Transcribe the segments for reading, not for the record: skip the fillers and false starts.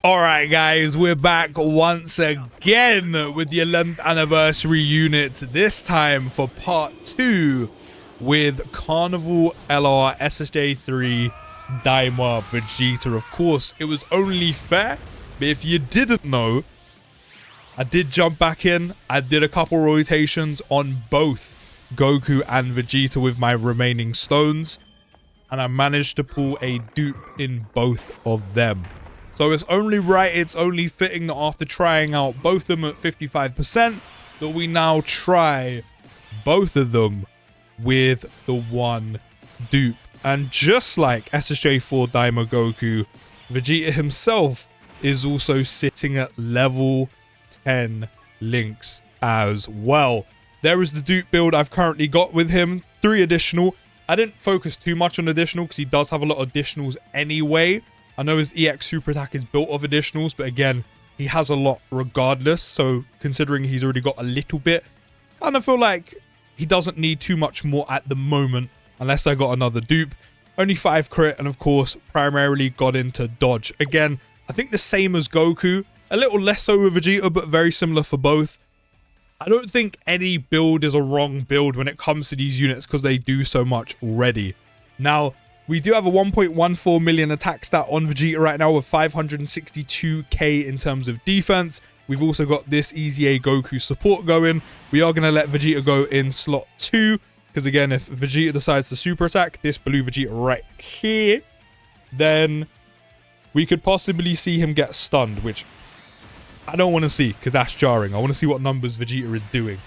All right, guys, we're back once again with the 11th anniversary units, this time for part 2 with Carnival LR SSJ3 Daima Vegeta. Of course, it was only fair, but if you didn't know, I did jump back in. I did a couple rotations on both Goku and Vegeta with my remaining stones, and I managed to pull a dupe in both of them. So it's only right, it's only fitting that after trying out both of them at 55%, that we now try both of them with the one dupe. And just like SSJ4 Daima Goku, Vegeta himself is also sitting at level 10 links as well. There is the dupe build I've currently got with him, 3 additional. I didn't focus too much on additional because he does have a lot of additionals anyway. I know his EX super attack is built of additionals, but again, he has a lot regardless. So considering he's already got a little bit, I kind of feel like he doesn't need too much more at the moment unless I got another dupe. Only 5 crit, and of course, primarily got into dodge. Again, I think the same as Goku. A little less so with Vegeta, but very similar for both. I don't think any build is a wrong build when it comes to these units because they do so much already. Now, we do have a 1.14 million attack stat on Vegeta right now with 562k in terms of defense. We've also got this Easy A Goku support going. We are going to let Vegeta go in slot 2. Because again, if Vegeta decides to super attack this blue Vegeta right here, then we could possibly see him get stunned, which I don't want to see because that's jarring. I want to see what numbers Vegeta is doing.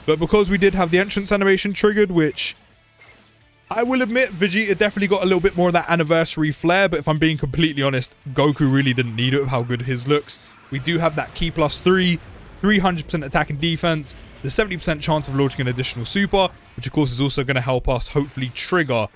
But because we did have the entrance animation triggered, which I will admit, Vegeta definitely got a little bit more of that anniversary flair, but if I'm being completely honest, Goku really didn't need it with how good his looks. We do have that key +3, 300% attack and defense, the 70% chance of launching an additional super, which of course is also going to help us hopefully trigger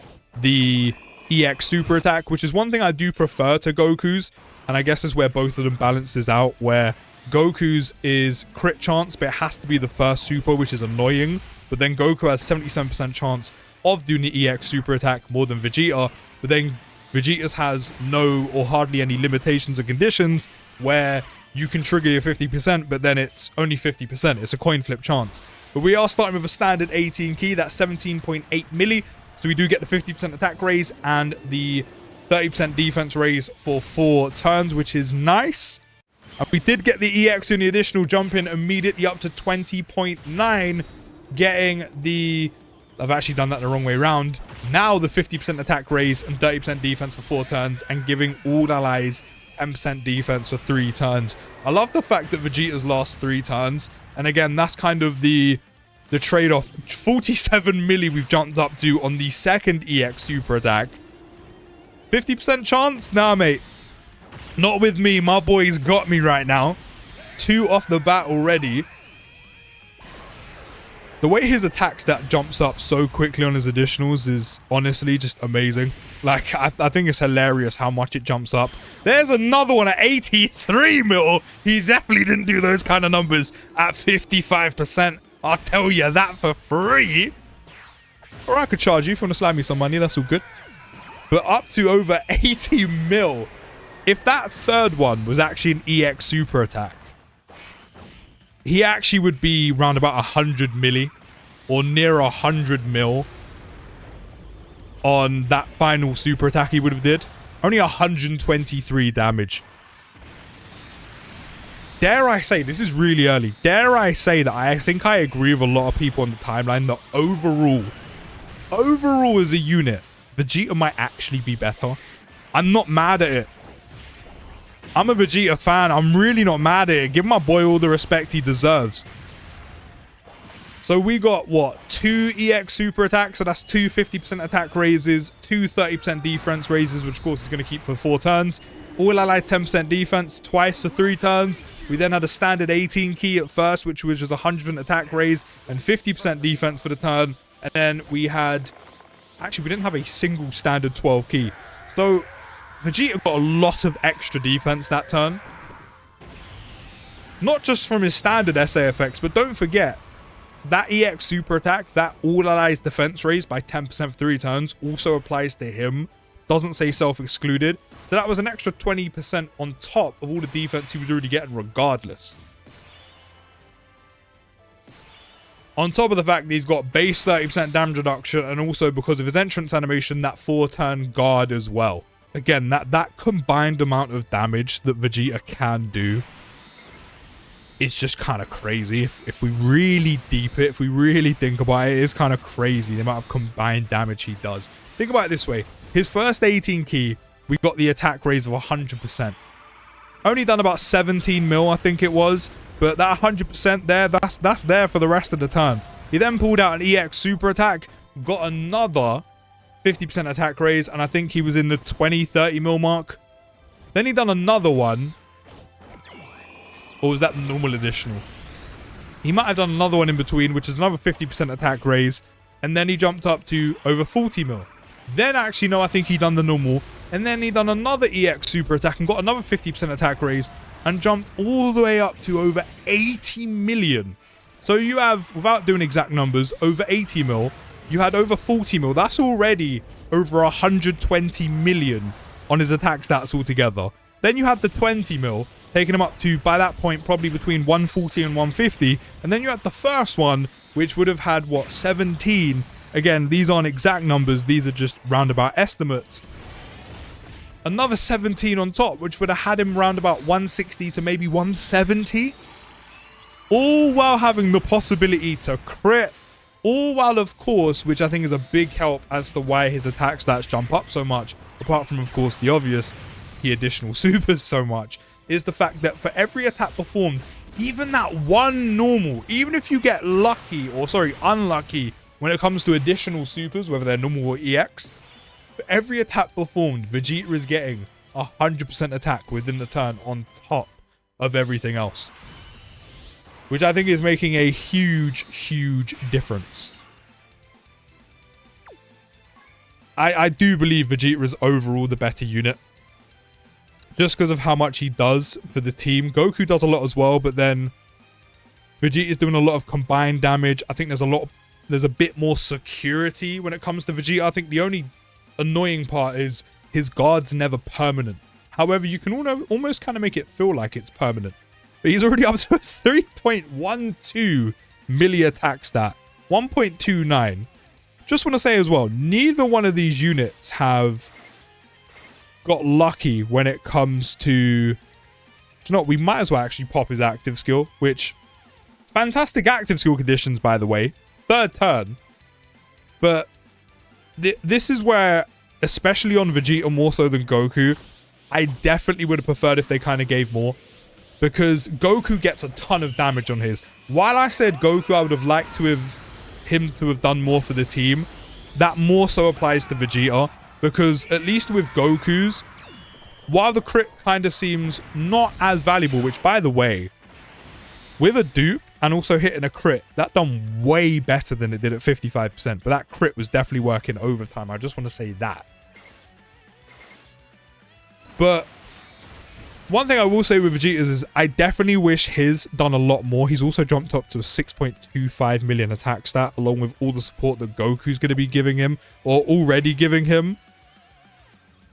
the EX super attack, which is one thing I do prefer to Goku's, and I guess is where both of them balances out, where Goku's is crit chance, but it has to be the first super, which is annoying, but then Goku has 77% chance of doing the EX super attack more than Vegeta, but then Vegeta's has no or hardly any limitations or conditions where you can trigger your 50%, but then it's only 50%. It's a coin flip chance. But we are starting with a standard 18 key, that's 17.8 milli, so we do get the 50% attack raise and the 30% defense raise for 4 turns, which is nice. And we did get the EX in the additional jump in immediately up to 20.9, getting the... I've actually done that the wrong way around. Now the 50% attack raise and 30% defense for 4 turns and giving all allies 10% defense for 3 turns. I love the fact that Vegeta's last 3 turns. And again, that's kind of the trade-off. 47 milli we've jumped up to on the second EX super attack. 50% chance? Nah, mate. Not with me. My boy's got me right now. 2 off the bat already. The way his attack stat jumps up so quickly on his additionals is honestly just amazing. Like, I think it's hilarious how much it jumps up. There's another one at 83 mil. He definitely didn't do those kind of numbers at 55%. I'll tell you that for free. Or I could charge you if you want to slide me some money. That's all good. But up to over 80 mil. If that third one was actually an EX super attack, he actually would be around about 100 milli or near 100 mil on that final super attack he would have did. Only 123 damage. Dare I say, this is really early, dare I say that I think I agree with a lot of people on the timeline that overall as a unit, Vegeta might actually be better. I'm not mad at it. I'm a Vegeta fan. I'm really not mad at it. Give my boy all the respect he deserves. So we got, what, 2 EX super attacks. So that's 2 50% attack raises, 2 30% defense raises, which of course is going to keep for 4 turns. All allies 10% defense, twice for 3 turns. We then had a standard 18 key at first, which was just 100% attack raise and 50% defense for the turn. And then we had... Actually, we didn't have a single standard 12 key. So Vegeta got a lot of extra defense that turn. Not just from his standard SA effects, but don't forget, that EX super attack, that all allies defense raise by 10% for 3 turns, also applies to him. doesn't say self-excluded. So that was an extra 20% on top of all the defense he was already getting regardless. On top of the fact that he's got base 30% damage reduction, and also because of his entrance animation, that 4-turn guard as well. Again, that combined amount of damage that Vegeta can do, it's just kind of crazy. If we really deep it, if we really think about it, it's kind of crazy the amount of combined damage he does. Think about it this way. His first 18 key, we got the attack raise of 100%. Only done about 17 mil, I think it was. But that 100% there, that's there for the rest of the turn. He then pulled out an EX super attack, got another 50% attack raise, and I think he was in the 20-30 mil mark. Then he done another one. Or was that the normal additional? He might have done another one in between, which is another 50% attack raise. And then he jumped up to over 40 mil. Then actually, no, I think he done the normal. And then he done another EX super attack and got another 50% attack raise. And jumped all the way up to over 80 million. So you have, without doing exact numbers, over 80 mil. You had over 40 mil. That's already over 120 million on his attack stats altogether. Then you had the 20 mil, taking him up to, by that point, probably between 140 and 150. And then you had the first one, which would have had, what, 17? Again, these aren't exact numbers. These are just roundabout estimates. Another 17 on top, which would have had him round about 160 to maybe 170. All while having the possibility to crit. All while, of course, which I think is a big help as to why his attack stats jump up so much, apart from, of course, the obvious, he additional supers so much, is the fact that for every attack performed, even that one normal, even if you get lucky, or sorry, unlucky, when it comes to additional supers, whether they're normal or EX, for every attack performed, Vegeta is getting 100% attack within the turn on top of everything else. Which I think is making a huge, huge difference. I do believe Vegeta is overall the better unit. Just because of how much he does for the team. Goku does a lot as well, but then Vegeta is doing a lot of combined damage. I think there's a bit more security when it comes to Vegeta. I think the only annoying part is his guard's never permanent. However, you can almost kind of make it feel like it's permanent. But he's already up to a 3.12 milli attack stat. 1.29. Just want to say as well, neither one of these units have got lucky when it comes to... You know what, we might as well actually pop his active skill, which... Fantastic active skill conditions, by the way. Third turn. But this is where, especially on Vegeta more so than Goku, I definitely would have preferred if they kind of gave more. Because Goku gets a ton of damage on his. While I said Goku, I would have liked to have him to have done more for the team. That more so applies to Vegeta. Because at least with Goku's, while the crit kind of seems not as valuable, which by the way, with a dupe and also hitting a crit, that done way better than it did at 55%. But that crit was definitely working overtime. I just want to say that. But one thing I will say with Vegeta's is I definitely wish his done a lot more. He's also jumped up to a 6.25 million attack stat, along with all the support that Goku's going to be giving him, or already giving him,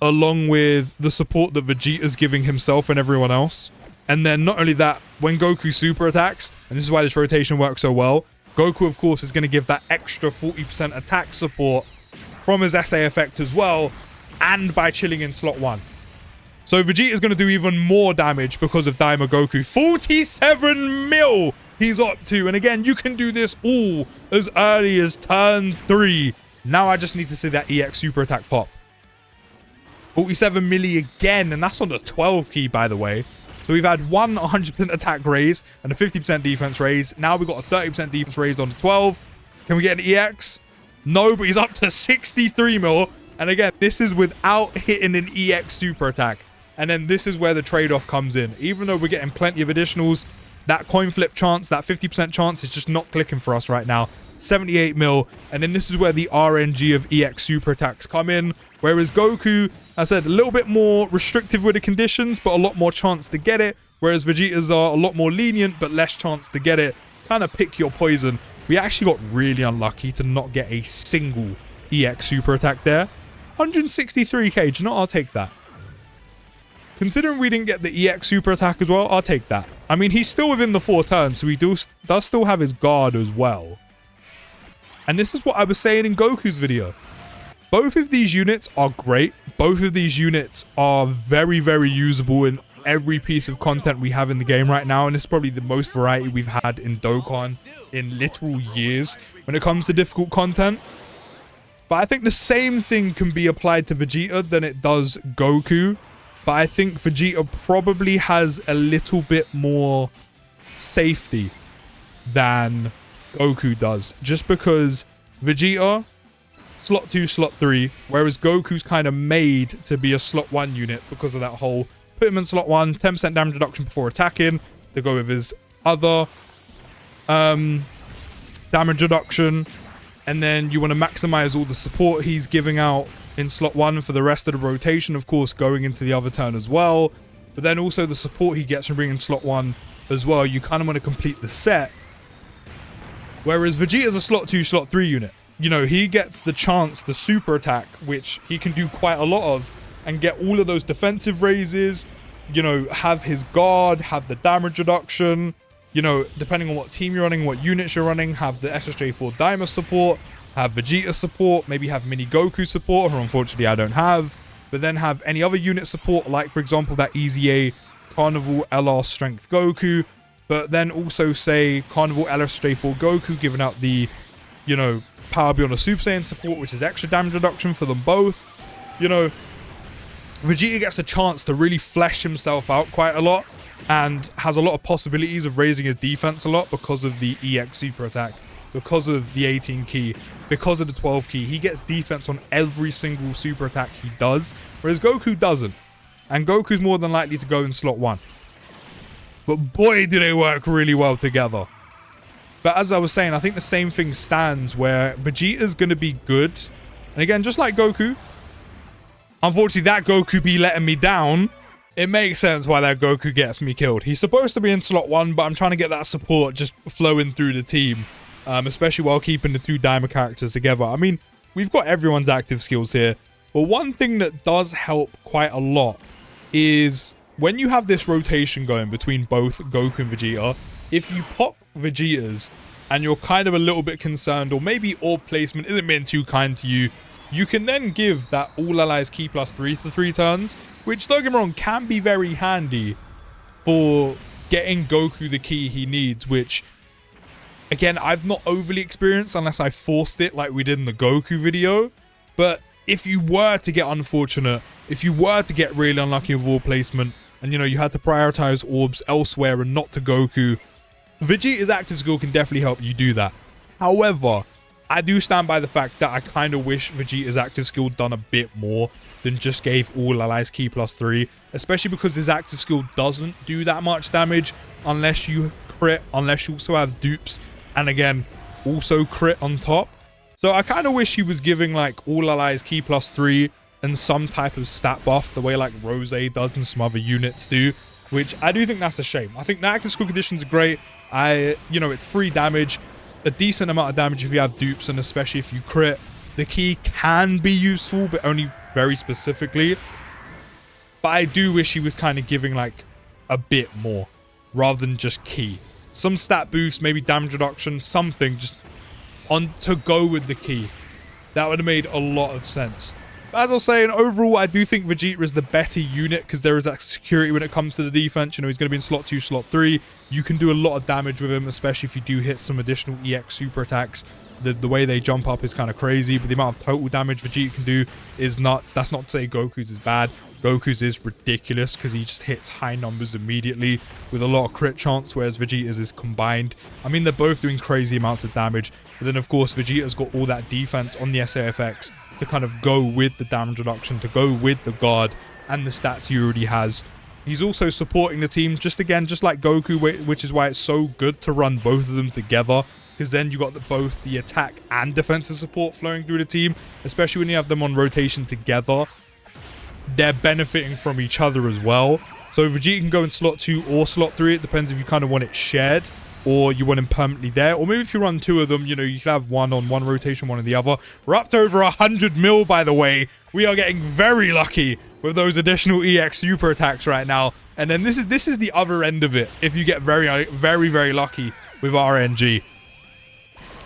along with the support that Vegeta's giving himself and everyone else. And then not only that, when Goku super attacks, and this is why this rotation works so well, Goku, of course, is going to give that extra 40% attack support from his SA effect as well, and by chilling in slot 1. So Vegeta is going to do even more damage because of Daima Goku. 47 mil he's up to. And again, you can do this all as early as turn 3. Now I just need to see that EX super attack pop. 47 milli again, and that's on the 12 key, by the way. So we've had one 100% attack raise and a 50% defense raise. Now we've got a 30% defense raise on the 12. Can we get an EX? No, but he's up to 63 mil. And again, this is without hitting an EX super attack. And then this is where the trade-off comes in. Even though we're getting plenty of additionals, that coin flip chance, that 50% chance is just not clicking for us right now. 78 mil. And then this is where the RNG of EX super attacks come in. Whereas Goku, I said, a little bit more restrictive with the conditions, but a lot more chance to get it. Whereas Vegeta's are a lot more lenient, but less chance to get it. Kind of pick your poison. We actually got really unlucky to not get a single EX super attack there. 163k. Do you know what? I'll take that. Considering we didn't get the EX super attack as well, I'll take that. I mean, he's still within the 4 turns, so he does still have his guard as well. And this is what I was saying in Goku's video. Both of these units are great. Both of these units are very, very usable in every piece of content we have in the game right now. And it's probably the most variety we've had in Dokkan in literal years when it comes to difficult content. But I think the same thing can be applied to Vegeta than it does Goku. But I think Vegeta probably has a little bit more safety than Goku does. Just because Vegeta, slot 2, slot 3, whereas Goku's kind of made to be a slot 1 unit because of that whole put him in slot 1, 10% damage reduction before attacking to go with his other damage reduction. And then you want to maximize all the support he's giving out in slot 1 for the rest of the rotation, of course, going into the other turn as well. But then also the support he gets from bringing slot 1 as well. You kind of want to complete the set. Whereas Vegeta's a slot 2, slot 3 unit. You know, he gets the chance, the super attack, which he can do quite a lot of, and get all of those defensive raises, you know, have his guard, have the damage reduction, you know, depending on what team you're running, what units you're running, have the SSJ3 Daima support, have Vegeta support, maybe have Mini Goku support, who unfortunately I don't have, but then have any other unit support, like for example that EZA Carnival LR Strength Goku, but then also say Carnival LR4 Goku giving out the, you know, Power Beyond a Super Saiyan support, which is extra damage reduction for them both. You know, Vegeta gets a chance to really flesh himself out quite a lot and has a lot of possibilities of raising his defense a lot because of the EX super attack, because of the 18 key, because of the 12 key. He gets defense on every single super attack he does, whereas Goku doesn't. And Goku's more than likely to go in slot 1. But boy, do they work really well together. But as I was saying, I think the same thing stands where Vegeta's going to be good. And again, just like Goku, unfortunately that Goku be letting me down. It makes sense why that Goku gets me killed. He's supposed to be in slot 1, but I'm trying to get that support just flowing through the team. Especially while keeping the 2 Daima characters together. I mean, we've got everyone's active skills here. But one thing that does help quite a lot is when you have this rotation going between both Goku and Vegeta, if you pop Vegeta's and you're kind of a little bit concerned, or maybe orb placement isn't being too kind to you, you can then give that all allies key +3 for 3 turns, which, don't get me wrong, can be very handy for getting Goku the key he needs, which, again, I've not overly experienced unless I forced it like we did in the Goku video. But if you were to get unfortunate, if you were to get really unlucky with orb placement, and, you know, you had to prioritize orbs elsewhere and not to Goku, Vegeta's active skill can definitely help you do that. However, I do stand by the fact that I kind of wish Vegeta's active skill done a bit more than just gave all allies key +3, especially because his active skill doesn't do that much damage unless you crit, unless you also have dupes, and again, also crit on top. So I kind of wish he was giving like all allies key +3 and some type of stat buff, the way like Rose does and some other units do, which I do think that's a shame. I think the active skill conditions are great. You know, it's free damage, a decent amount of damage if you have dupes, and especially if you crit. The key can be useful, but only very specifically. But I do wish he was kind of giving like a bit more rather than just key. Some stat boost, maybe damage reduction, something just on to go with the key. That would have made a lot of sense. But as I was saying, overall, I do think Vegeta is the better unit because there is that security when it comes to the defense. You know, he's going to be in slot 2, slot 3. You can do a lot of damage with him, especially if you do hit some additional EX super attacks. The way they jump up is kind of crazy, but the amount of total damage Vegeta can do is nuts. That's not to say Goku's is bad. Goku's is ridiculous because he just hits high numbers immediately with a lot of crit chance, whereas Vegeta's is combined. I mean, they're both doing crazy amounts of damage, but then of course Vegeta's got all that defense on the SAFX to kind of go with the damage reduction, to go with the guard and the stats he already has. He's also supporting the team, just like Goku, which is why it's so good to run both of them together, because then you got both the attack and defensive support flowing through the team, especially when you have them on rotation together. They're benefiting from each other as well. So Vegeta can go in slot 2 or slot 3. It depends if you kind of want it shared. or you want him permanently there. Or maybe if you run 2 of them, you know, you could have one on one rotation, one on the other. We're up to over 100 mil, by the way. We are getting very lucky with those additional EX super attacks right now. And then this is the other end of it. If you get very, very, very lucky with RNG,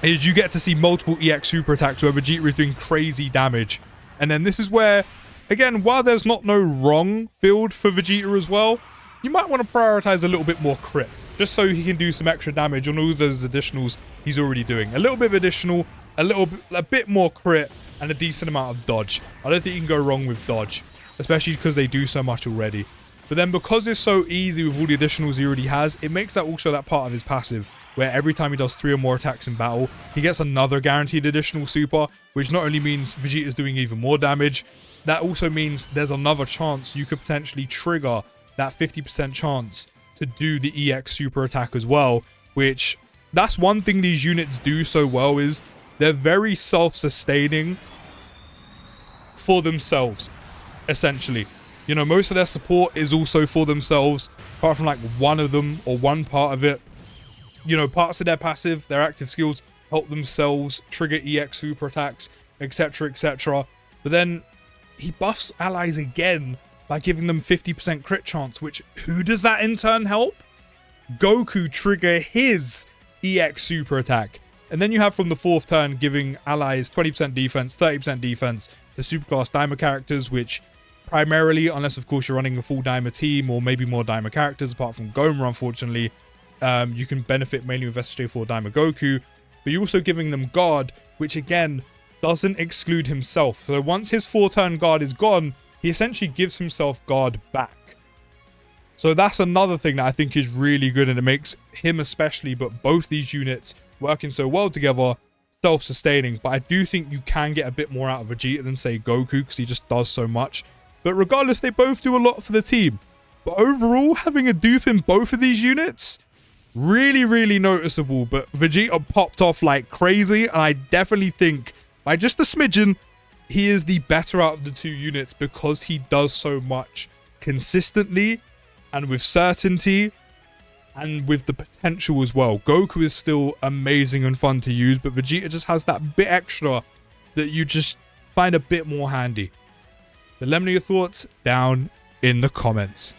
is you get to see multiple EX super attacks where Vegeta is doing crazy damage. And then this is where, again, while there's not no wrong build for Vegeta as well, you might want to prioritize a little bit more crit, just so he can do some extra damage on all those additionals he's already doing. A little bit of additional, a bit more crit, and a decent amount of dodge. I don't think you can go wrong with dodge, especially because they do so much already. But then because it's so easy with all the additionals he already has, it makes that also that part of his passive, where every time he does 3 or more attacks in battle, he gets another guaranteed additional super, which not only means Vegeta's doing even more damage, that also means there's another chance you could potentially trigger that 50% chance to do the EX super attack as well, which that's one thing these units do so well, is they're very self-sustaining for themselves, essentially. You know, most of their support is also for themselves, apart from like one of them or one part of it. You know, parts of their passive, their active skills help themselves trigger EX super attacks, etc, etc. But then he buffs allies again by giving them 50% crit chance, which who does that in turn help? Goku trigger his EX super attack. And then you have from the 4th turn giving allies 20% defense, 30% defense to superclass Daima characters, which primarily, unless of course you're running a full Daima team or maybe more Daima characters apart from Goma, unfortunately, you can benefit mainly with SSJ4 Daima Goku. But you're also giving them guard, which again doesn't exclude himself. So once his 4-turn guard is gone, he essentially gives himself guard back. So that's another thing that I think is really good, and it makes him especially, but both these units working so well together, self-sustaining. But I do think you can get a bit more out of Vegeta than, say, Goku, because he just does so much. But regardless, they both do a lot for the team. But overall, having a dupe in both of these units, really, really noticeable. But Vegeta popped off like crazy, and I definitely think, by just a smidgen, he is the better out of the 2 units because he does so much consistently and with certainty and with the potential as well. Goku is still amazing and fun to use, but Vegeta just has that bit extra that you just find a bit more handy. But let me know your thoughts down in the comments.